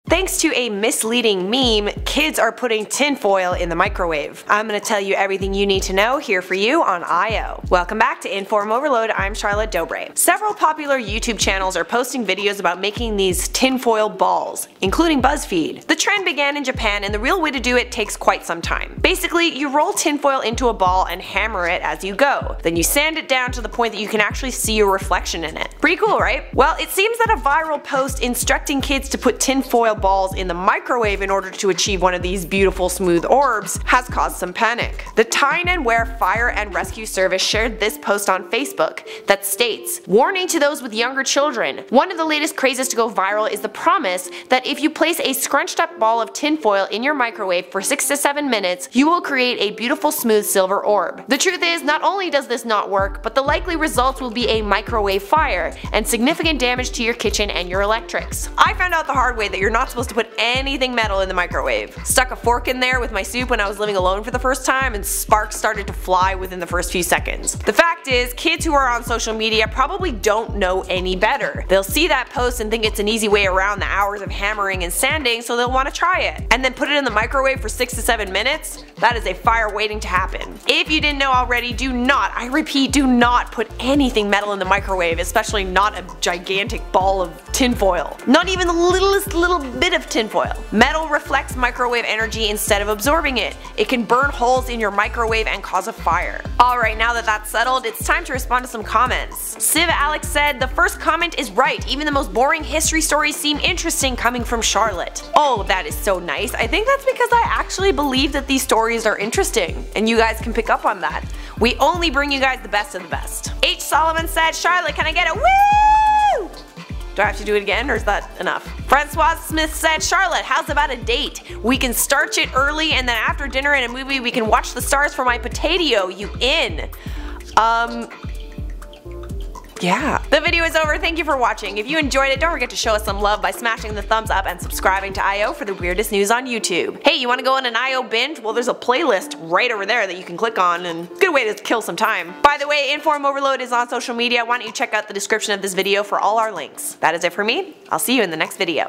Thanks to a misleading meme, kids are putting tinfoil in the microwave. I'm gonna tell you everything you need to know here for you on I.O. Welcome back to Inform Overload, I'm Charlotte Dobre. Several popular YouTube channels are posting videos about making these tinfoil balls, including BuzzFeed. The trend began in Japan and the real way to do it takes quite some time. Basically, you roll tinfoil into a ball and hammer it as you go. Then you sand it down to the point that you can actually see your reflection in it. Pretty cool, right? Well, it seems that a viral post instructing kids to put tinfoil balls in the microwave in order to achieve one of these beautiful smooth orbs has caused some panic. The Tyne&Wear Fire and Rescue Service shared this post on Facebook that states, "Warning to those with younger children. One of the latest crazes to go viral is the promise that if you place a scrunched up ball of tinfoil in your microwave for 6 to 7 minutes, you will create a beautiful smooth silver orb. The truth is, not only does this not work, but the likely results will be a microwave fire and significant damage to your kitchen and your electrics." I found out the hard way that you're not supposed to put anything metal in the microwave. Stuck a fork in there with my soup when I was living alone for the first time and sparks started to fly within the first few seconds. The fact is, kids who are on social media probably don't know any better. They'll see that post and think it's an easy way around the hours of hammering and sanding, so they'll want to try it. And then put it in the microwave for 6 to 7 minutes? That is a fire waiting to happen. If you didn't know already, do not, I repeat, do not put anything metal in the microwave, especially not a gigantic ball of tinfoil. Not even the littlest little bit of tinfoil. Metal reflects microwave energy instead of absorbing it. It can burn holes in your microwave and cause a fire. Alright, now that that's settled, it's time to respond to some comments. Civ Alex said, "The first comment is right, even the most boring history stories seem interesting coming from Charlotte." Oh, that is so nice. I think that's because I actually believe that these stories are interesting, and you guys can pick up on that. We only bring you guys the best of the best. H. Solomon said, "Charlotte, can I get a woo?" Do I have to do it again, or is that enough? Francois Smith said, "Charlotte, how's about a date? We can starch it early and then after dinner and a movie we can watch the stars for my potato, you in?" Yeah. The video is over, thank you for watching. If you enjoyed it, don't forget to show us some love by smashing the thumbs up and subscribing to I.O. for the weirdest news on YouTube. Hey, you wanna go on an I.O. binge? Well, there's a playlist right over there that you can click on, and good way to kill some time. By the way, Inform Overload is on social media. Why don't you check out the description of this video for all our links. That is it for me. I'll see you in the next video.